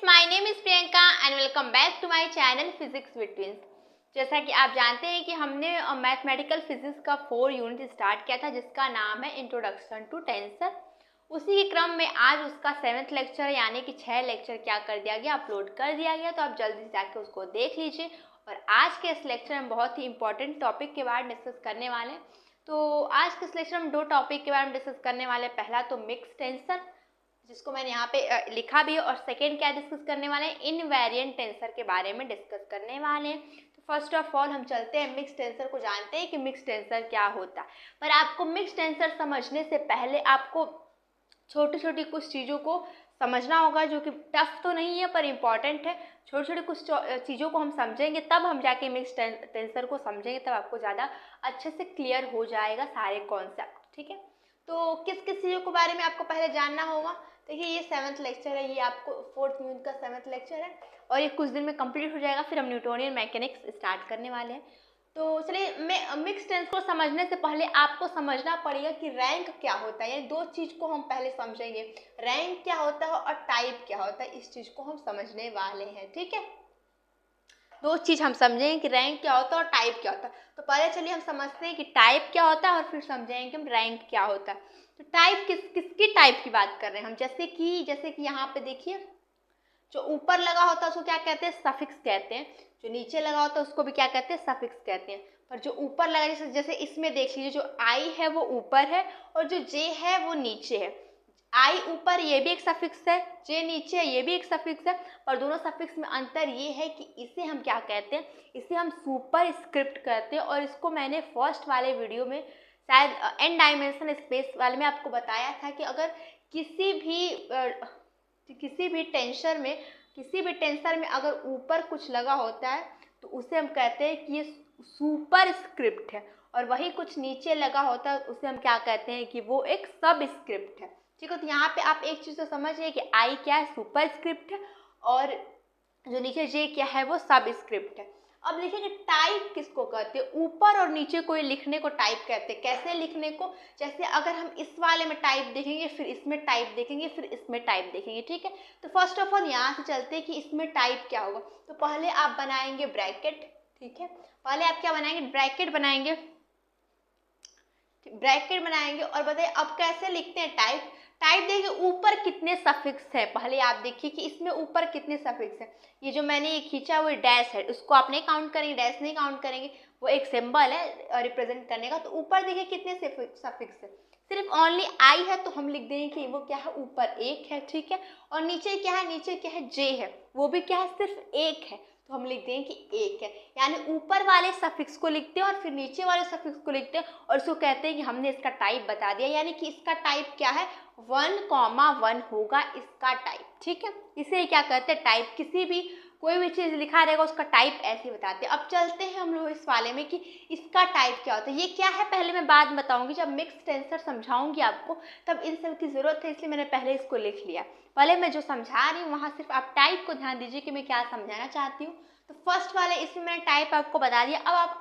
My name is Priyanka and welcome back to my channel physics with twins. जैसा कि आप जानते हैं कि हमने मैथमेटिकल फिजिक्स का 4 यूनिट स्टार्ट किया था जिसका नाम है इंट्रोडक्शन टू टेंसर। उसी के क्रम में आज उसका 7th लेक्चर यानी कि 6 लेक्चर क्या कर दिया गया, अपलोड कर दिया गया, तो आप जल्दी से जाके उसको देख लीजिए। और आज के इस लेक्चर में बहुत ही इंपॉर्टेंट टॉपिक के बारे में डिस्कस करने वाले हैं। तो आज के इस लेक्चर में 2 टॉपिक के बारे में डिस्कस करने वाले हैं। पहला तो मिक्स टेंसर, जिसको मैंने यहाँ पे लिखा भी है, और सेकेंड क्या डिस्कस करने वाले हैं, इनवेरिएंट टेंसर के बारे में डिस्कस करने वाले हैं। तो फर्स्ट ऑफ ऑल हम चलते हैं मिक्स टेंसर को, जानते हैं कि मिक्स टेंसर क्या होता है। पर आपको मिक्स टेंसर समझने से पहले आपको छोटी छोटी कुछ चीज़ों को समझना होगा, जो कि टफ तो नहीं है पर इम्पॉर्टेंट है। छोटी छोटी कुछ चीज़ों को हम समझेंगे तब हम जाके मिक्स टेंसर को समझेंगे, तब आपको ज़्यादा अच्छे से क्लियर हो जाएगा सारे कॉन्सेप्ट। ठीक है, तो किस किस चीज़ों के बारे में आपको पहले जानना होगा। देखिए ये 7th लेक्चर है, ये आपको 4th यूनिट का 7th लेक्चर है और ये कुछ दिन में कंप्लीट हो जाएगा। फिर हम न्यूटोनियन मैकेनिक्स स्टार्ट करने वाले हैं। तो चलिए, मैं मिक्स टेंस को समझने से पहले आपको समझना पड़ेगा कि रैंक क्या होता है। यानी 2 चीज़ को हम पहले समझेंगे, रैंक क्या होता है और टाइप क्या होता है। इस चीज़ को हम समझने वाले हैं। ठीक है, 2 चीज़ हम समझेंगे कि रैंक क्या होता है और टाइप क्या होता है। तो पहले चलिए हम समझते हैं कि टाइप क्या होता है और फिर समझेंगे कि हम रैंक क्या होता है। तो टाइप किसकी टाइप की बात कर रहे हैं हम, जैसे कि यहाँ पे देखिए, जो ऊपर लगा होता है उसको क्या कहते हैं, सफिक्स कहते हैं। जो नीचे लगा होता है उसको भी क्या कहते हैं, सफिक्स कहते हैं। पर जो ऊपर लगा, जैसे इसमें देख लीजिए, जो आई है वो ऊपर है और जो जे है वो नीचे है। आई ऊपर, ये भी एक सफिक्स है, जे नीचे है, ये भी एक सफिक्स है। पर दोनों सफिक्स में अंतर ये है कि इसे हम क्या कहते हैं, इसे हम सुपर स्क्रिप्ट कहते हैं। और इसको मैंने फर्स्ट वाले वीडियो में, शायद एन डायमेंशन स्पेस वाले में, आपको बताया था कि अगर किसी भी टेंसर में अगर ऊपर कुछ लगा होता है तो उसे हम कहते हैं कि ये सुपर स्क्रिप्ट है, और वही कुछ नीचे लगा होता है उसे हम क्या कहते हैं कि वो एक सब स्क्रिप्ट है। ठीक है, तो यहाँ पे आप एक चीज़ तो समझिए कि आई क्या है, सुपर स्क्रिप्ट है, और जो नीचे जे क्या है वो सब स्क्रिप्ट है। अब देखिए कि टाइप किसको कहते हैं, ऊपर और नीचे कोई लिखने को टाइप कहते हैं। कैसे लिखने को, जैसे अगर हम इस वाले में टाइप देखेंगे, फिर इसमें टाइप देखेंगे, फिर इसमें टाइप देखेंगे। ठीक है, तो फर्स्ट ऑफ ऑल यहाँ से चलते हैं कि इसमें टाइप क्या होगा। तो पहले आप बनाएंगे ब्रैकेट। ठीक है, पहले आप क्या बनाएंगे, ब्रैकेट बनाएंगे और बताइए अब कैसे लिखते हैं टाइप। टाइप देखिए ऊपर कितने सफिक्स है, पहले आप देखिए कि इसमें ऊपर कितने सफिक्स है। ये जो मैंने ये खींचा वो डैश है, उसको आप नहीं काउंट करेंगे, डैश नहीं काउंट करेंगे, वो एक सिंबल है रिप्रेजेंट करने का। तो ऊपर देखिए कितने सफिक्स है, सिर्फ ओनली आई है, तो हम लिख देंगे कि वो क्या है, ऊपर एक है। ठीक है, और नीचे क्या है, नीचे क्या है, जे है, वो भी क्या है, सिर्फ एक है, तो हम लिख देंगे कि एक है। यानी ऊपर वाले सफिक्स को लिखते हैं और फिर नीचे वाले सफिक्स को लिखते हैं और उसको कहते हैं कि हमने इसका टाइप बता दिया। यानी कि इसका टाइप क्या है, 1,1 होगा इसका टाइप। ठीक है, इसे क्या कहते हैं, टाइप। किसी भी कोई भी चीज़ लिखा रहेगा उसका टाइप ऐसे बताते हैं। अब चलते हैं हम लोग इस वाले में कि इसका टाइप क्या होता है। ये क्या है पहले मैं बाद में बताऊंगी, जब मिक्स टेंसर समझाऊंगी आपको तब इन सब की ज़रूरत है, इसलिए मैंने पहले इसको लिख लिया। पहले मैं जो समझा रही हूँ वहाँ सिर्फ आप टाइप को ध्यान दीजिए कि मैं क्या समझाना चाहती हूँ। तो फर्स्ट वाले इसमें मैंने टाइप आपको बता दिया। अब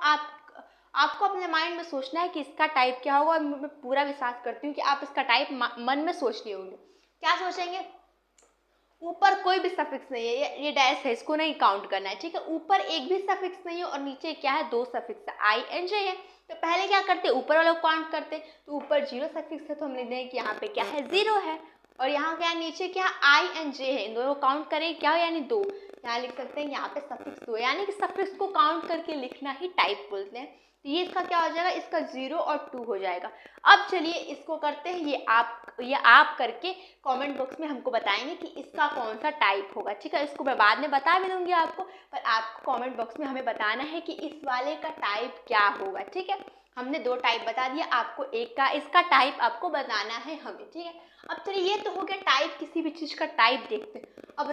आपको अपने माइंड में सोचना है कि इसका टाइप क्या होगा, और मैं पूरा विश्वास करती हूँ कि आप इसका टाइप मन में सोच लिए होंगे। क्या सोचेंगे, ऊपर कोई भी सफिक्स नहीं है, ये डैश है, इसको नहीं काउंट करना है। ठीक है, ऊपर एक भी सफिक्स नहीं है और नीचे क्या है, 2 सफिक्स है, आई एंड जे है। तो पहले क्या करते, ऊपर वालों को काउंट करते। तो ऊपर 0 सफिक्स है तो हम लिख देंगे कि यहाँ पे क्या है, 0 है, और यहाँ क्या है, नीचे क्या, आई एंड जे है, इन दोनों को काउंट करेंगे क्या हो, यानी 2। यहाँ लिख सकते हैं यहाँ पे सफिक्स 2, यानी कि सफिक्स को काउंट करके लिखना ही टाइप बोलते हैं। तो ये इसका क्या हो जाएगा, इसका 0 और 2 हो जाएगा। अब चलिए इसको करते हैं, ये आप करके कमेंट बॉक्स में हमको बताएंगे कि इसका कौन सा टाइप होगा। ठीक है, इसको मैं बाद में बता भी दूंगी आपको, पर आपको कमेंट बॉक्स में हमें बताना है कि इस वाले का टाइप क्या होगा। ठीक है, हमने 2 टाइप बता दिया, आपको एक का इसका टाइप आपको बताना है हमें। ठीक है, अब चलिए ये तो हो गया टाइप, किसी भी चीज़ का टाइप देखते हैं। अब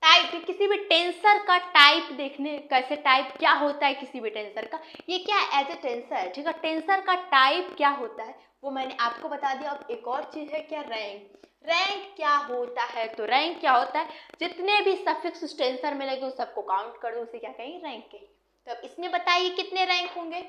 टाइप, किसी भी टेंसर का टाइप देखने, कैसे टाइप क्या होता है किसी भी टेंसर का, ये क्या एज ए टेंसर है। ठीक है, टेंसर का टाइप क्या होता है वो मैंने आपको बता दिया। अब एक और चीज़ है क्या, रैंक क्या होता है। तो रैंक क्या होता है, जितने भी सफिक्स उस टेंसर में लगे उस सबको काउंट कर दो, उसे क्या कहेंगे, रैंक कहेंगे। तो अब इसमें बताइए कितने रैंक होंगे,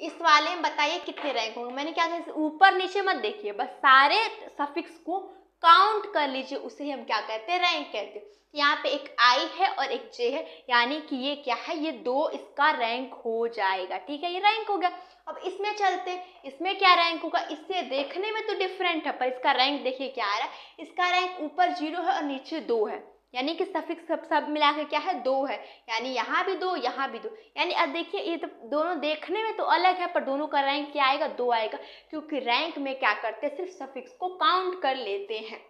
इस वाले में बताइए कितने रैंक होंगे। मैंने क्या कहा, ऊपर नीचे मत देखिए, बस सारे सफिक्स को काउंट कर लीजिए, उसे ही हम क्या कहते हैं, रैंक कहते हैं। यहाँ पे एक आई है और एक जे है, यानी कि ये क्या है, ये 2 इसका रैंक हो जाएगा। ठीक है, ये रैंक हो गया। अब इसमें चलते हैं, इसमें क्या रैंक होगा, इससे देखने में तो डिफरेंट है पर इसका रैंक देखिए क्या आ रहा है, इसका रैंक ऊपर 0 है और नीचे 2 है, यानी कि सफिक्स सब मिला के क्या है, 2 है, यानी यहाँ भी 2 यहाँ भी 2, यानी अब देखिए ये तो दोनों देखने में तो अलग है पर दोनों का रैंक क्या आएगा, 2 आएगा, क्योंकि रैंक में क्या करते हैं, सिर्फ सफिक्स को काउंट कर लेते हैं।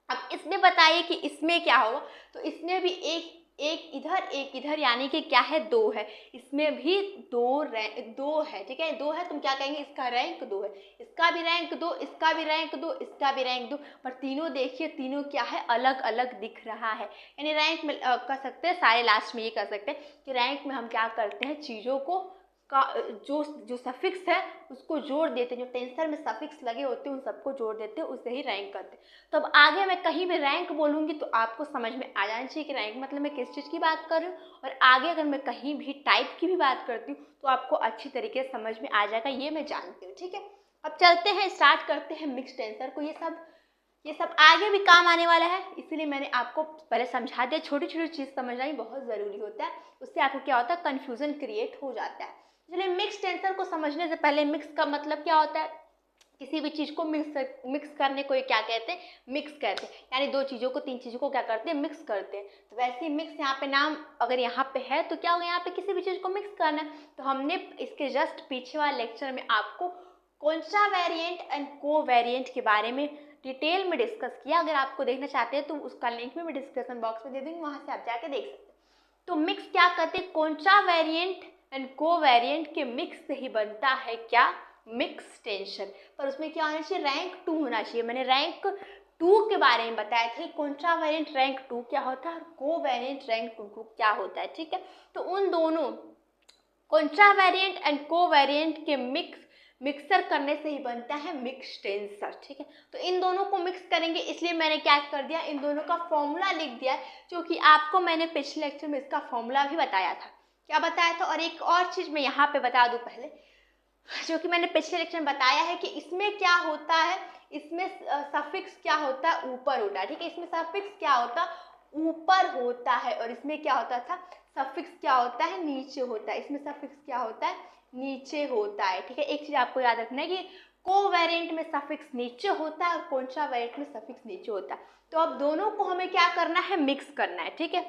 अब इसमें बताइए कि इसमें क्या होगा, तो इसमें भी एक इधर यानी कि क्या है, 2 है, इसमें भी 2 है। ठीक है, 2 है, तुम क्या कहेंगे, इसका रैंक 2 है, इसका भी रैंक 2, इसका भी रैंक 2, इसका भी रैंक 2, पर तीनों देखिए, तीनों क्या है, अलग अलग दिख रहा है। यानी रैंक में कर सकते हैं, सारे लास्ट में ये कर सकते हैं कि रैंक में हम क्या करते हैं, चीज़ों को का जो सफिक्स है उसको जोड़ देते हैं, जो टेंसर में सफिक्स लगे होते हैं उन सबको जोड़ देते हैं, उससे ही रैंक करते हैं। तो अब आगे मैं कहीं भी रैंक बोलूँगी तो आपको समझ में आ जाना चाहिए कि रैंक मतलब मैं किस चीज़ की बात कर रही हूँ, और आगे अगर मैं कहीं भी टाइप की भी बात करती हूँ तो आपको अच्छी तरीके से समझ में आ जाएगा, ये मैं जानती हूँ। ठीक है, अब चलते हैं, स्टार्ट करते हैं मिक्स टेंसर को। ये सब आगे भी काम आने वाला है, इसीलिए मैंने आपको पहले समझा दिया। छोटी छोटी चीज़ समझना ही बहुत ज़रूरी होता है, उससे आपको क्या होता है, कन्फ्यूज़न क्रिएट हो जाता है। चलिए, मिक्स टेंसर को समझने से पहले मिक्स का मतलब क्या होता है, किसी भी चीज़ को मिक्स करने को क्या कहते हैं, मिक्स कहते हैं, यानी 2 चीज़ों को 3 चीज़ों को क्या करते हैं, मिक्स करते हैं। तो वैसे ही मिक्स यहाँ पे नाम अगर यहाँ पे है तो क्या होगा, यहाँ पे किसी भी चीज़ को मिक्स करना है। तो हमने इसके जस्ट पीछे वाले लेक्चर में आपको कॉन्ट्रा वेरिएंट एंड को वेरिएंट के बारे में डिटेल में डिस्कस किया। अगर आपको देखना चाहते हैं तो उसका लिंक मैं डिस्क्रिप्शन बॉक्स में दे दूँगी, वहाँ से आप जाके देख सकते हैं। तो मिक्स क्या करते हैं, कॉन्ट्रा वेरिएंट एंड को वेरिएंट के मिक्स से ही बनता है क्या, मिक्स टेंसर। पर उसमें क्या होना चाहिए, रैंक 2 होना चाहिए। मैंने रैंक 2 के बारे में बताया था, कॉन्ट्रा वेरिएंट रैंक 2 क्या होता है और को वेरिएंट रैंक 2 क्या होता है। ठीक है, तो उन दोनों कॉन्ट्रा वेरिएंट एंड को वेरिएंट के मिक्सर करने से ही बनता है मिक्स टेंसर। ठीक है, तो इन दोनों को मिक्स करेंगे, इसलिए मैंने क्या कर दिया, इन दोनों का फॉर्मूला लिख दिया, जो कि आपको मैंने पिछले लेक्चर में इसका फॉर्मूला भी बताया था। क्या बताया था, और एक और चीज़ मैं यहाँ पे बता दूँ पहले, जो कि मैंने पिछले लेक्चर में बताया है कि इसमें क्या होता है, इसमें सफिक्स क्या होता है, ऊपर होता है। ठीक है, इसमें सफिक्स क्या होता है, ऊपर होता है, और इसमें क्या होता था, सफिक्स क्या होता है, नीचे होता है। इसमें सफिक्स क्या होता है, नीचे होता है। ठीक है, एक चीज़ आपको याद रखना है कि कोवेरिएंट में सफिक्स नीचे होता है और कॉन्ट्रा वेरिएंट में सफिक्स नीचे होता है। तो अब दोनों को हमें क्या करना है, मिक्स करना है। ठीक है,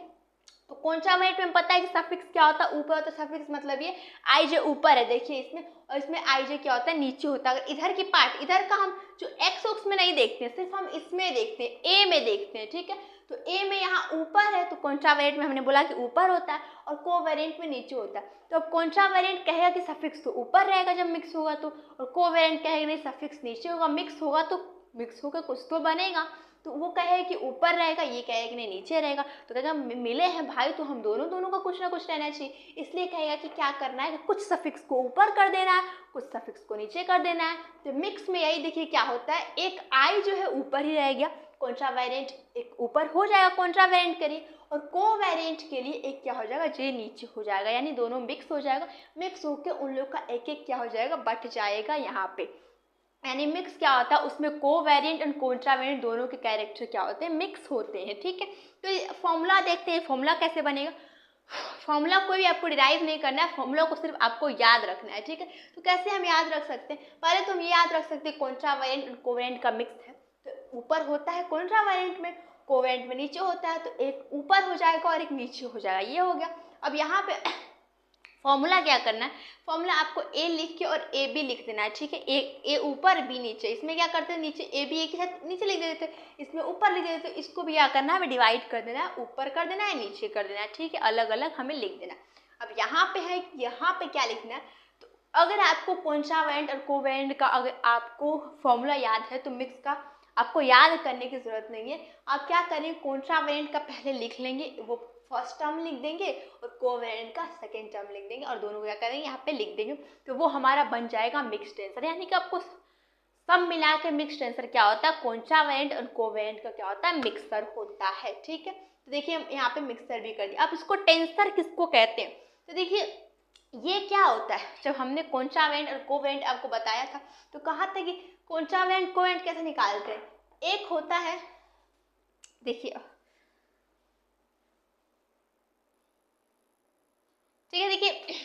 तो कॉन्ट्रा वेरिएंट में पता है कि सफिक्स क्या होता है, ऊपर होता है। सफिक्स मतलब ये आई जे ऊपर है, देखिए इसमें, और इसमें आई जे क्या होता है, नीचे होता है। अगर इधर की पार्ट, इधर का हम जो एक्स ऑक्स में नहीं देखते हैं, सिर्फ हम इसमें देखते हैं, ए में देखते हैं। ठीक है, तो ए में यहाँ ऊपर है, तो कॉन्ट्रा वेरिएंट में हमने बोला कि ऊपर होता है, और को वेरिएंट में नीचे होता है। तो अब कॉन्ट्रा वेरिएंट कहेगा कि सफिक्स तो ऊपर रहेगा जब मिक्स होगा तो, और को वेरिएंट कहेगा नहीं सफिक्स नीचे होगा, मिक्स होगा तो मिक्स होकर कुछ तो बनेगा। तो वो कहे कि ऊपर रहेगा, ये कहेगा कि नहीं नीचे रहेगा। तो कहेगा मिले हैं भाई तो हम दोनों का कुछ ना कुछ रहना चाहिए, इसलिए कहेगा कि क्या करना है, कुछ सफिक्स को ऊपर कर देना है, कुछ सफिक्स को नीचे कर देना है। तो मिक्स में यही देखिए क्या होता है, एक आई जो है ऊपर ही रह गया, कॉन्ट्रा वेरिएंट एक ऊपर हो जाएगा, कॉन्ट्रा वेरिएंट करिए, और को वेरिएंट के लिए एक क्या हो जाएगा, जे नीचे हो जाएगा, यानी दोनों मिक्स हो जाएगा। मिक्स होकर उन लोग का एक क्या हो जाएगा, बट जाएगा यहाँ पे। यानी मिक्स क्या होता है, उसमें को वेरिएंट और कॉन्ट्रा वेरिएंट दोनों के कैरेक्टर क्या होते हैं, मिक्स होते हैं। ठीक है, तो फॉर्मूला देखते हैं, फॉर्मूला कैसे बनेगा। फॉर्मूला कोई भी आपको डिराइव नहीं करना है, फॉर्मूला को सिर्फ आपको याद रखना है। ठीक है, तो कैसे हम याद रख सकते हैं, पहले तो हम ये याद रख सकते हैं कॉन्ट्रा वेरिएंट और कोवेरिएंट का मिक्स है, तो ऊपर होता है कॉन्ट्रा वेरिएंट में, कोवेरिएंट में नीचे होता है, तो एक ऊपर हो जाएगा और एक नीचे हो जाएगा, ये हो गया। अब यहाँ पे फॉर्मूला क्या करना है, फॉर्मूला आपको ए लिख के और ए बी लिख देना है। ठीक है, ए ऊपर बी नीचे, इसमें क्या करते हैं, नीचे ए बी एक ही साथ नीचे लिख देते हैं, इसमें ऊपर लिख देते हैं। इसको भी क्या करना है, हमें डिवाइड कर देना है, ऊपर कर देना है, नीचे कर देना है। ठीक है, अलग अलग हमें लिख देना। अब यहाँ पे है, यहाँ पे क्या लिखना है, तो अगर आपको कॉन्ट्रा वेरिएंट और कोवेरिएंट का अगर आपको फॉर्मूला याद है तो मिक्स का आपको याद करने की जरूरत नहीं है। आप क्या करें, कॉन्ट्रा वेरिएंट का पहले लिख लेंगे, वो फर्स्ट टर्म लिख देंगे, और कोवेरिएंट का सेकेंड टर्म लिख देंगे, और दोनों को क्या करेंगे, यहाँ पे लिख देंगे, तो वो हमारा बन जाएगा मिक्स टेंसर। यानी कि आपको सब मिला के मिक्स टेंसर क्या होता है, कॉन्ट्रा वेरिएंट और कोवेरिएंट का क्या होता है, मिक्सर होता है। ठीक है, तो देखिए यहाँ पे मिक्सर भी कर दिया। अब इसको टेंसर किसको कहते हैं, तो देखिए ये क्या होता है, जब हमने कॉन्ट्रा वेरिएंट और कोवेरिएंट आपको बताया था तो कहा था कि कॉन्ट्रा वेरिएंट कोवेरिएंट कैसे निकालते हैं, एक होता है, देखिए ठीक है, देखिए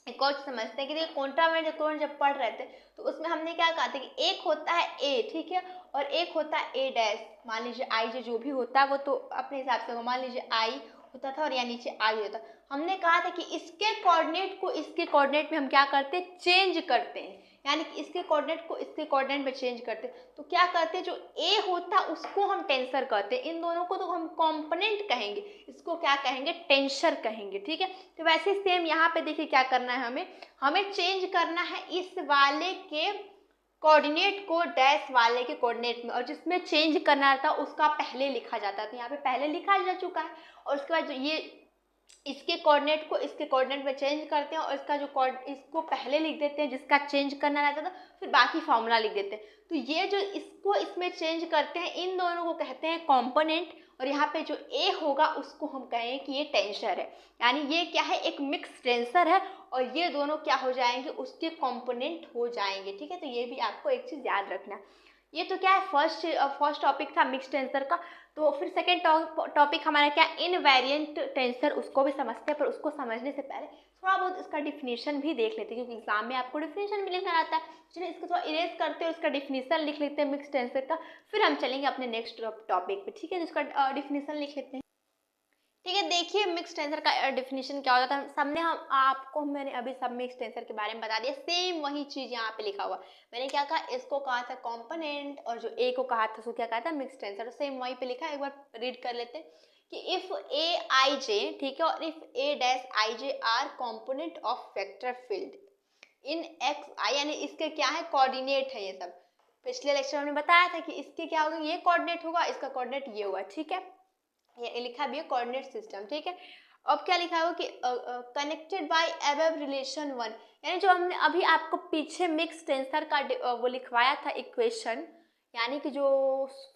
एक और समझते हैं कि देखिए कॉन्ट्रावेंट जब पढ़ रहे थे तो उसमें हमने क्या कहा था कि एक होता है ए, ठीक है, और एक होता है ए डैश। मान लीजिए आई जो भी होता है वो तो अपने हिसाब से होगा, मान लीजिए आई होता था और यहाँ नीचे आई होता। हमने कहा था कि इसके कोऑर्डिनेट को इसके कोऑर्डिनेट में हम क्या करते हैं, चेंज करते हैं, यानी कि इसके कोऑर्डिनेट को इसके कोऑर्डिनेट में चेंज करते हैं। तो क्या करते हैं, जो ए होता है उसको हम टेंसर कहते हैं, इन दोनों को तो हम कंपोनेंट कहेंगे, इसको क्या कहेंगे, टेंसर कहेंगे, ठीक है। तो वैसे सेम यहाँ पे देखिए क्या करना है, हमें चेंज करना है इस वाले के कोऑर्डिनेट को डैश वाले के कोऑर्डिनेट में, और जिसमें चेंज करना था उसका पहले लिखा जाता है, तो यहाँ पे पहले लिखा जा चुका है। और उसके बाद जो ये इसके कोऑर्डिनेट को इसके कोऑर्डिनेट में चेंज करते हैं, और इसका जो इसको पहले लिख देते हैं जिसका चेंज करना रहता था, फिर बाकी फॉर्मूला लिख देते हैं। तो ये जो इसको इसमें चेंज करते हैं इन दोनों को कहते हैं कंपोनेंट, और यहाँ पे जो ए होगा उसको हम कहें कि ये टेंसर है, यानी ये क्या है, एक मिक्स टेंसर है, और ये दोनों क्या हो जाएंगे, उसके कंपोनेंट हो जाएंगे, ठीक है। तो ये भी आपको एक चीज़ याद रखना। ये तो क्या है, फर्स्ट टॉपिक था मिक्स टेंसर का। तो फिर सेकेंड टॉपिक हमारा क्या, इनवेरिएंट टेंसर, उसको भी समझते हैं, पर उसको समझने से पहले थोड़ा बहुत इसका डिफिनीशन भी देख लेते हैं, क्योंकि एग्जाम में आपको डिफिनीशन भी लिखना आता है। चलिए इसको थोड़ा इरेज करते हैं, उसका डिफिनीशन लिख लेते हैं मिक्स टेंसर का, फिर हम चलेंगे अपने नेक्स्ट टॉपिक पे, ठीक है। इसका डिफिनीशन लिख लेते हैं, ठीक है। देखिए मिक्स टेंसर का डिफिनीशन क्या होता है, सबने हम आपको मैंने अभी सब मिक्स टेंसर के बारे में बता दिया, सेम वही चीज यहाँ पे लिखा हुआ। मैंने क्या कहा, इसको कहा था कंपोनेंट, और जो ए को कहा था उसको क्या कहा था, मिक्स टेंसर, सेम वहीं पे लिखा है। एक बार रीड कर लेते हैं कि इफ ए आई जे, ठीक है, और if a dash I J R component of vector field in X I, यानी इसके क्या है, कोऑर्डिनेट है ये सब। पिछले लेक्चर में हमने बताया था कि इसके क्या होगा, ये कोऑर्डिनेट होगा, इसका कोऑर्डिनेट ये होगा, ठीक है। ये लिखा भी है कोऑर्डिनेट सिस्टम, ठीक है। अब क्या लिखा है कि connected by above relation one, यानी जो हमने अभी आपको पीछे मिक्स टेंसर का वो लिखवाया था इक्वेशन, यानी कि जो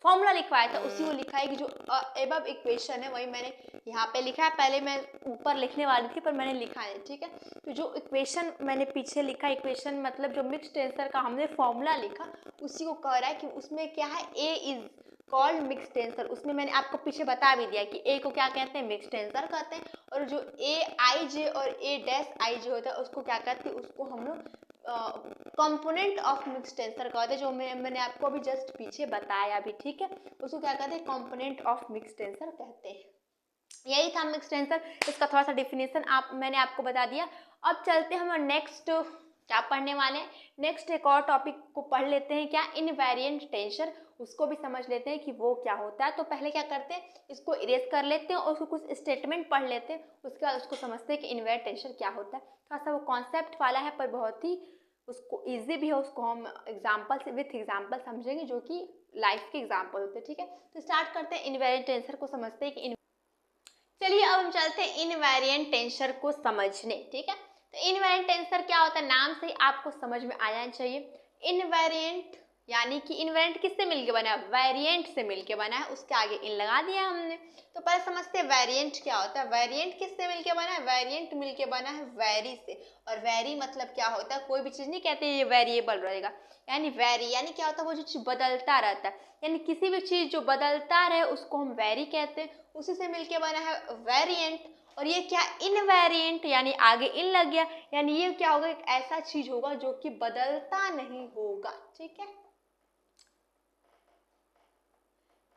फॉर्मूला लिखवाया था उसी को लिखा है कि जो अबव इक्वेशन है वही मैंने यहाँ पे लिखा है। पहले मैं ऊपर लिखने वाली थी पर मैंने लिखा है, ठीक है। तो जो इक्वेशन मैंने पीछे लिखा, इक्वेशन मतलब जो मिक्स टेंसर का हमने फॉर्मूला लिखा उसी को कह रहा है कि उसमें क्या है, ए इज कॉल्ड मिक्स टेंसर। उसमें मैंने आपको पीछे बता भी दिया कि ए को क्या कहते हैं, मिक्स टेंसर कहते हैं, और जो ए आई जे और ए डैश आई जे होता है उसको क्या कहते हैं, उसको हम लोग कंपोनेंट ऑफ मिक्स टेंसर कहते हैं, जो मैंने आपको अभी जस्ट पीछे बताया अभी, ठीक है। उसको क्या कहते हैं, कंपोनेंट ऑफ मिक्स टेंसर कहते हैं। यही था मिक्स टेंसर, इसका थोड़ा सा डिफिनेशन मैंने आपको बता दिया। अब चलते हैं हम नेक्स्ट क्या पढ़ने वाले हैं, नेक्स्ट एक और टॉपिक को पढ़ लेते हैं, क्या, इनवेरिएंट टेंसर, उसको भी समझ लेते हैं कि वो क्या होता है। तो पहले क्या करते हैं, इसको इरेज कर लेते हैं और उसको कुछ स्टेटमेंट पढ़ लेते हैं, उसके बाद उसको समझते हैं कि इनवेरिएंट टेंसर क्या होता है। थोड़ा सा वो कॉन्सेप्ट वाला है पर बहुत ही उसको ईजी भी है, उसको हम एग्जाम्पल से विथ एग्जाम्पल समझेंगे जो कि लाइफ के एग्जाम्पल होते हैं, ठीक है। तो स्टार्ट करते हैं इनवेरिएंट टेंसर को समझते हैं कि चलिए अब हम चलते हैं इनवेरिएंट टेंसर को समझने, ठीक है। तो इनवेरिएंट टेंसर क्या होता है, नाम से ही आपको समझ में आ जाना चाहिए। इनवेरिएंट यानी कि इनवेरिएंट किससे मिलके बना है, वेरिएंट से मिलके बना है, उसके आगे इन लगा दिया हमने। तो पहले समझते हैं वेरिएंट क्या होता है। वेरिएंट किससे मिलके बना है, वेरिएंट मिलके बना है वेरी से, और वेरी मतलब क्या होता है, कोई भी चीज नहीं कहते ये वेरिएबल रहेगा, यानी वेरी यानी क्या होता है, वो जो चीज बदलता रहता है, यानी किसी भी चीज जो बदलता रहे उसको हम वेरी कहते हैं, उसी से मिलके बना है वेरिएंट। और ये क्या, इनवेरिएंट यानी आगे इन लग गया, यानी ये क्या होगा, एक ऐसा चीज होगा जो कि बदलता नहीं होगा, ठीक है।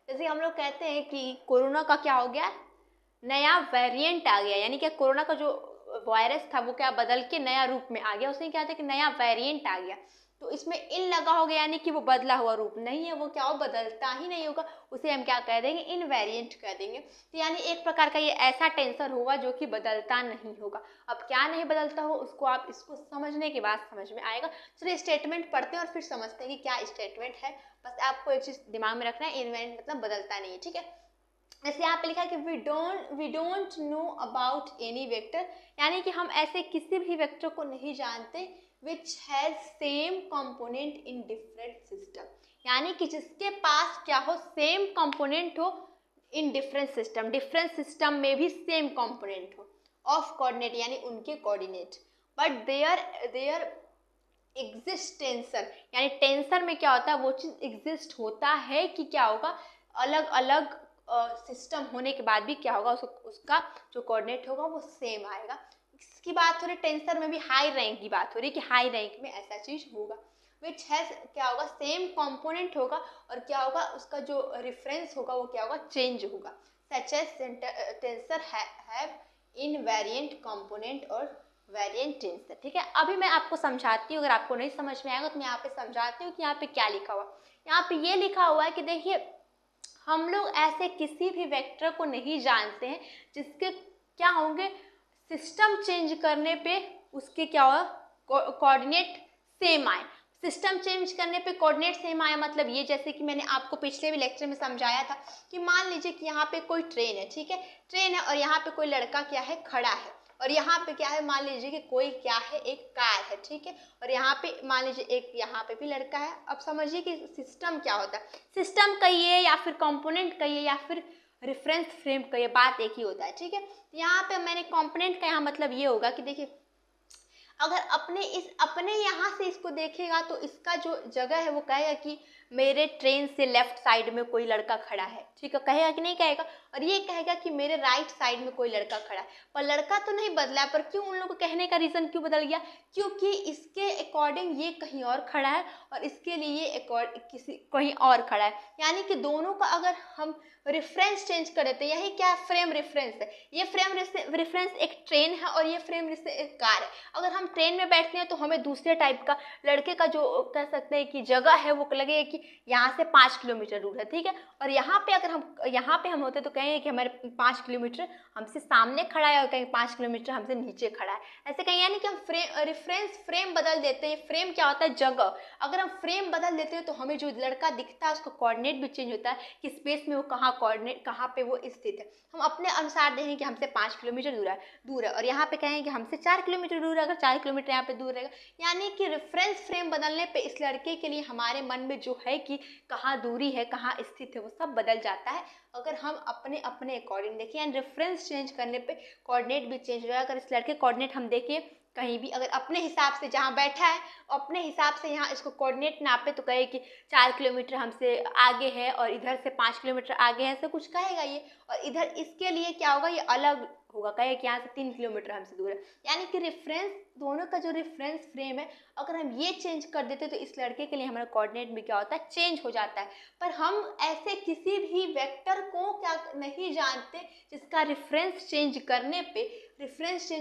जैसे हम लोग कहते हैं कि कोरोना का क्या हो गया, नया वेरिएंट आ गया, यानी क्या कोरोना का जो वायरस था वो क्या बदल के नया रूप में आ गया, उसमें क्या था कि नया वेरिएंट आ गया। तो इसमें इन लगा होगा यानी कि वो बदला हुआ रूप नहीं है, वो क्या हो, बदलता ही नहीं होगा, उसे हम क्या कह देंगे, इनवेरिएंट कह देंगे। तो यानी एक प्रकार का ये ऐसा टेंसर होगा जो कि बदलता नहीं होगा। अब क्या नहीं बदलता हो उसको आप इसको समझने के बाद समझ में आएगा। चलिए स्टेटमेंट पढ़ते हैं और फिर समझते हैं कि क्या स्टेटमेंट है। बस आपको एक चीज दिमाग में रखना है, इनवेरिएंट मतलब बदलता नहीं है, ठीक है। जैसे यहाँ पे लिखा है कि we don't know about any vector, यानी कि हम ऐसे किसी भी वेक्टर को नहीं जानते which has same component in different system, यानी कि जिसके पास क्या हो, सेम कंपोनेंट हो in different system, different system में भी सेम कंपोनेंट हो ऑफ कोऑर्डिनेट यानी उनके coordinate, but there exist tensor, यानी टेंसर में क्या होता है, वो चीज़ एग्जिस्ट होता है कि क्या होगा, अलग अलग सिस्टम होने के बाद भी क्या होगा, उसका जो कोऑर्डिनेट होगा वो सेम आएगा। इसकी बात हो रही टेंसर में भी हाई रैंक की बात हो रही कि हाई रैंक में ऐसा चीज होगा विच हैज क्या होगा, सेम कंपोनेंट होगा और क्या होगा, उसका जो रेफरेंस होगा वो क्या होगा, चेंज होगा। Such as tensor have invariant component और वेरिएंट टेंसर। ठीक है, अभी मैं आपको समझाती हूँ, अगर आपको नहीं समझ में आएगा तो मैं यहाँ पे समझाती हूँ कि यहाँ पे क्या लिखा हुआ। यहाँ पे ये लिखा हुआ है कि देखिए हम लोग ऐसे किसी भी वेक्टर को नहीं जानते हैं जिसके क्या होंगे, सिस्टम चेंज करने पे उसके क्या होगा, कोऑर्डिनेट सेम आए। सिस्टम चेंज करने पे कोऑर्डिनेट सेम आया मतलब ये, जैसे कि मैंने आपको पिछले भी लेक्चर में समझाया था कि मान लीजिए कि यहाँ पे कोई ट्रेन है, ठीक है, ट्रेन है और यहाँ पे कोई लड़का क्या है, खड़ा है, और यहाँ पे क्या है, मान लीजिए कि कोई क्या है, एक कार है, ठीक है, और यहाँ पे मान लीजिए एक यहाँ पे भी लड़का है। अब समझिए कि सिस्टम क्या होता है, सिस्टम कहिए या फिर कंपोनेंट कहिए या फिर रेफरेंस फ्रेम कहिए, बात एक ही होता है। ठीक है, यहाँ पे मैंने कंपोनेंट का यहाँ मतलब ये होगा कि देखिए अगर अपने यहाँ से इसको देखेगा तो इसका जो जगह है वो कहेगा कि मेरे ट्रेन से लेफ्ट साइड में कोई लड़का खड़ा है, ठीक है, कहेगा कि नहीं कहेगा, और ये कहेगा कि मेरे राइट साइड में कोई लड़का खड़ा है, पर लड़का तो नहीं बदला, पर क्यों उन लोगों को कहने का रीजन क्यों बदल गया, क्योंकि इसके अकॉर्डिंग ये कहीं और खड़ा है और इसके लिए किसी कहीं और खड़ा है, यानी कि दोनों का अगर हम रेफरेंस चेंज कर देते हैं, यही क्या फ्रेम रेफरेंस है, ये फ्रेम रेफरेंस एक ट्रेन है और ये फ्रेम रेफरेंस एक कार है। अगर हम ट्रेन में बैठते हैं तो हमें दूसरे टाइप का लड़के का जो कह सकते हैं कि जगह है वो लगेगा कि यहाँ से 5 किलोमीटर दूर है, ठीक है, और यहाँ पे अगर हम होते तो कहेंगे कि हमारे 5 किलोमीटर हमसे सामने खड़ा है और कहीं 5 किलोमीटर हमसे नीचे खड़ा है, ऐसे कहीं, यानी कि हम रेफरेंस फ्रेम बदल देते हैं। फ्रेम क्या होता है, जगह, अगर हम फ्रेम बदल देते हैं तो हमें जो लड़का दिखता है उसका कोऑर्डिनेट भी चेंज होता है कि स्पेस में वो कोऑर्डिनेट कहाँ पे वो स्थित है। हम अपने अनुसार देखेंगे कि हमसे 5 किलोमीटर दूर है और यहाँ पे कहेंगे कि हमसे 4 किलोमीटर दूर है, अगर 4 किलोमीटर यहाँ पे दूर रहेगा, यानी कि रेफरेंस फ्रेम बदलने पे इस लड़के के लिए हमारे मन में जो है कि कहाँ दूरी है, कहाँ स्थित है, वो सब बदल जाता है अगर हम अपने अपने अकॉर्डिंग देखें। एंड रेफरेंस चेंज करने पे कोऑर्डिनेट भी चेंज हो जाएगा। अगर इस लड़के कोऑर्डिनेट हम देखिए कहीं भी अगर अपने हिसाब से जहाँ बैठा है अपने हिसाब से यहाँ इसको कोऑर्डिनेट नापे तो कहे कि 4 किलोमीटर हमसे आगे है और इधर से 5 किलोमीटर आगे है, ऐसे कुछ कहेगा ये, और इधर इसके लिए क्या होगा, ये अलग होगा, कहे कि यहाँ से 3 किलोमीटर हमसे दूर है, यानी कि रेफरेंस, दोनों का जो रेफरेंस फ्रेम है अगर हम ये चेंज कर देते तो इस लड़के के लिए हमारा कोऑर्डिनेट भी क्या होता है, चेंज हो जाता है। पर हम ऐसे किसी भी वेक्टर को क्या नहीं जानते जिसका रेफरेंस चेंज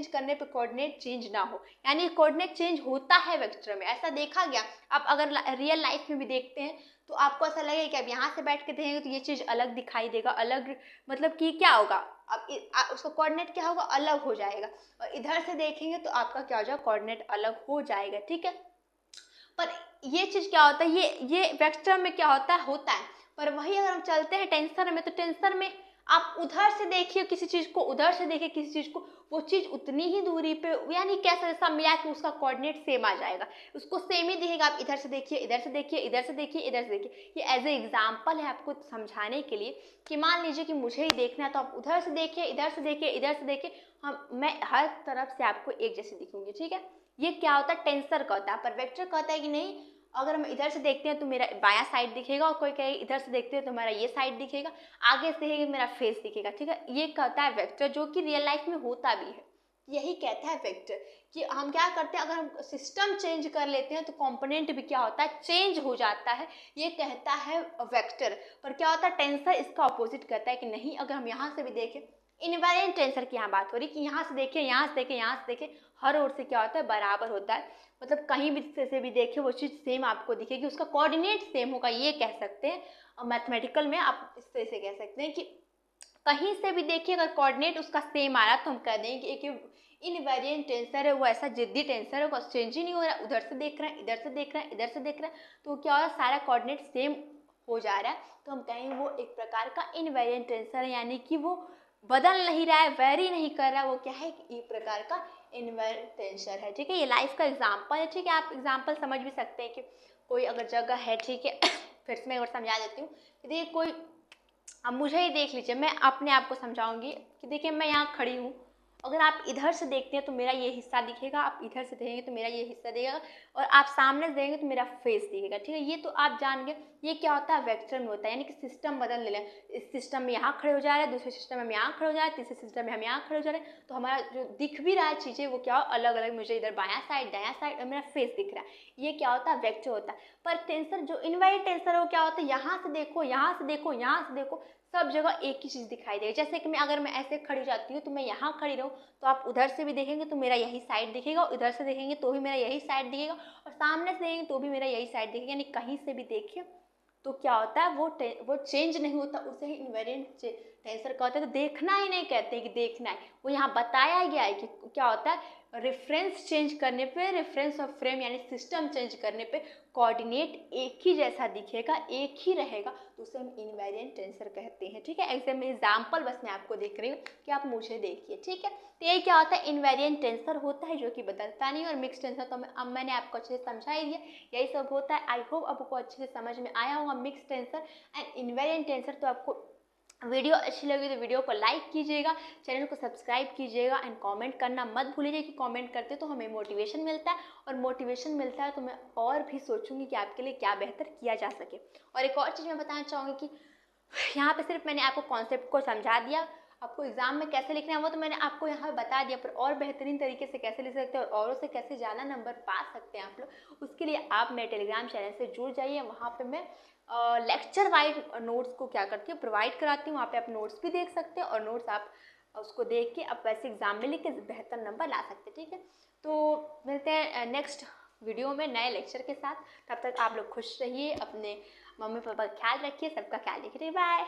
करने पे कोऑर्डिनेट चेंज ना हो, यानी कोऑर्डिनेट चेंज होता है वेक्टर में, ऐसा देखा गया। आप अगर रियल लाइफ में भी देखते हैं तो आपको ऐसा लगेगा कि अब यहाँ से बैठ के देखेंगे तो ये चीज़ अलग दिखाई देगा, अलग मतलब कि क्या होगा, अब उसका कोऑर्डिनेट क्या होगा, अलग हो जाएगा, और इधर से देखेंगे तो आपका क्या हो जाएगा, कोऑर्डिनेट अलग हो जाएगा, ठीक है। पर ये चीज़ क्या होता है, ये वेक्टर में क्या होता है, पर वही अगर हम चलते हैं टेंसर में तो टेंसर में आप उधर से देखिए किसी चीज़ को, उधर से देखिए किसी चीज़ को, वो चीज़ उतनी ही दूरी पे, यानी कैसे सब मिला के उसका कोऑर्डिनेट सेम आ जाएगा, उसको सेम ही दिखेगा। आप इधर से देखिए, इधर से देखिए, इधर से देखिए, इधर से देखिए, ये एज ए एग्जाम्पल है आपको समझाने के लिए कि मान लीजिए कि मुझे ही देखना है तो आप उधर से देखिए, इधर से देखिए, इधर से देखिए, मैं हर तरफ से आपको एक जैसे दिखूंगी, ठीक है। ये क्या होता है, टेंसर का होता है। पर वेक्टर का होता है कि नहीं, अगर हम इधर से देखते हैं तो मेरा बायां साइड दिखेगा और कोई कहे इधर से देखते हैं तो हमारा ये साइड दिखेगा, आगे से ही मेरा फेस दिखेगा, ठीक है। ये कहता है वेक्टर, जो कि रियल लाइफ में होता भी है। यही कहता है वेक्टर कि हम क्या करते हैं, अगर हम सिस्टम चेंज कर लेते हैं तो कंपोनेंट भी क्या होता है, चेंज हो जाता है, ये कहता है वेक्टर। पर क्या होता है, टेंसर इसका अपोजिट कहता है कि नहीं, अगर हम यहाँ से भी देखें, इनवेरिएंट टेंसर की यहाँ बात हो रही कि यहाँ से देखिए, यहाँ से देखिए, यहाँ से देखिए, हर ओर से क्या होता है, बराबर होता है, मतलब कहीं भी से भी देखिए वो चीज़ सेम आपको दिखेगी, उसका कोऑर्डिनेट सेम होगा, ये कह सकते हैं। और मैथमेटिकल में आप इस तरह से कह सकते हैं कि कहीं से भी देखिए अगर कोऑर्डिनेट उसका सेम आ रहा तो हम कह देंगे कि एक इनवेरिएंट टेंसर है, वो ऐसा जिद्दी टेंसर है, वो चेंज ही नहीं हो रहा, उधर से देख रहे हैं, इधर से देख रहे हैं, इधर से देख रहे हैं, तो क्या हो रहा है, सारा कोऑर्डिनेट सेम हो जा रहा है, तो हम कहेंगे वो एक प्रकार का इनवेरिएंट टेंसर है, यानी कि वो बदल नहीं रहा है, वेरी नहीं कर रहा है, वो क्या है, एक प्रकार का इनवेरिएंट टेंसर है, ठीक है। ये लाइफ का एग्जाम्पल है, ठीक है, आप एग्जाम्पल समझ भी सकते हैं कि कोई अगर जगह है, ठीक है, फिर से मैं एक बार समझा देती हूँ कि देखिए कोई, अब मुझे ही देख लीजिए, मैं अपने आप को समझाऊंगी कि देखिए मैं यहाँ खड़ी हूँ अगर आप इधर से देखते हैं तो मेरा ये हिस्सा दिखेगा, आप इधर से देखेंगे तो मेरा ये हिस्सा दिखेगा, और आप सामने से देखेंगे तो मेरा फेस दिखेगा, ठीक है। ये तो आप जान गए। ये क्या होता है, वेक्टर में होता है, यानी कि सिस्टम बदल ले। इस सिस्टम में यहाँ खड़े हो जा रहे हैं, दूसरे सिस्टम में हम यहाँ खड़े हो जा रहे हैं, तीसरे सिस्टम में हम यहाँ खड़े हो जा रहे हैं, तो हमारा जो दिख भी रहा है चीज़ें वो क्या हो, अलग अलग। मुझे इधर बायां साइड, दायां साइड, और मेरा फेस दिख रहा है। ये क्या होता है, वेक्टर होता है। पर टेंसर, जो इनवाइट टेंसर है वो क्या होता है, यहाँ से देखो, यहाँ से देखो, यहाँ से देखो, सब जगह एक ही चीज़ दिखाई देगी। जैसे कि मैं, अगर मैं ऐसे खड़ी जाती हूँ तो मैं यहाँ खड़ी रहूँ तो आप उधर से भी देखेंगे तो मेरा यही साइड दिखेगा, और इधर से देखेंगे तो भी मेरा यही साइड दिखेगा, और सामने से देखेंगे तो भी मेरा यही साइड दिखेगा। यानी कहीं से भी देखिए तो क्या होता है, वो चेंज नहीं होता, उसे ही इनवेरिएंट टेंसर का होता है। तो देखना ही नहीं कहते हैं कि देखना है, वो यहाँ बताया गया है कि क्या होता है, रेफरेंस चेंज करने पे, रेफरेंस ऑफ फ्रेम यानी सिस्टम चेंज करने पे कोऑर्डिनेट एक ही जैसा दिखेगा, एक ही रहेगा, तो उसे हम इनवेरिएंट टेंसर कहते हैं, ठीक है। एग्जाम्पल बस मैं आपको देख रही हूँ कि आप मुझे देखिए, ठीक है। तो ये क्या होता है, इनवेरिएंट टेंसर होता है जो कि बदलता नहीं है, और मिक्स टेंसर तो अब मैंने आपको अच्छे से समझा ही दिया, यही सब होता है। आई होप आपको अच्छे से समझ में आया होगा mix tensor and invariant tensor. तो आपको वीडियो अच्छी लगी तो वीडियो को लाइक कीजिएगा, चैनल को सब्सक्राइब कीजिएगा, एंड कमेंट करना मत भूलिए कि कमेंट करते तो हमें मोटिवेशन मिलता है, और मोटिवेशन मिलता है तो मैं और भी सोचूंगी कि आपके लिए क्या बेहतर किया जा सके। और एक और चीज़ मैं बताना चाहूँगी कि यहाँ पे सिर्फ मैंने आपको कॉन्सेप्ट को समझा दिया, आपको एग्जाम में कैसे लिखना है वो तो मैंने आपको यहाँ बता दिया, पर और बेहतरीन तरीके से कैसे लिख सकते हैं और औरों से कैसे ज़्यादा नंबर पा सकते हैं आप लोग, उसके लिए आप मेरे टेलीग्राम चैनल से जुड़ जाइए। वहाँ पे मैं लेक्चर वाइज नोट्स को क्या करती हूँ, प्रोवाइड कराती हूँ। वहाँ पे आप नोट्स भी देख सकते हैं, और नोट्स आप उसको देख के आप वैसे एग्जाम में लिख के बेहतर नंबर ला सकते हैं, ठीक है। तो मिलते हैं नेक्स्ट वीडियो में नए लेक्चर के साथ। तब तक आप लोग खुश रहिए, अपने मम्मी पापा का ख्याल रखिए, सबका ख्याल रखिए। बाय।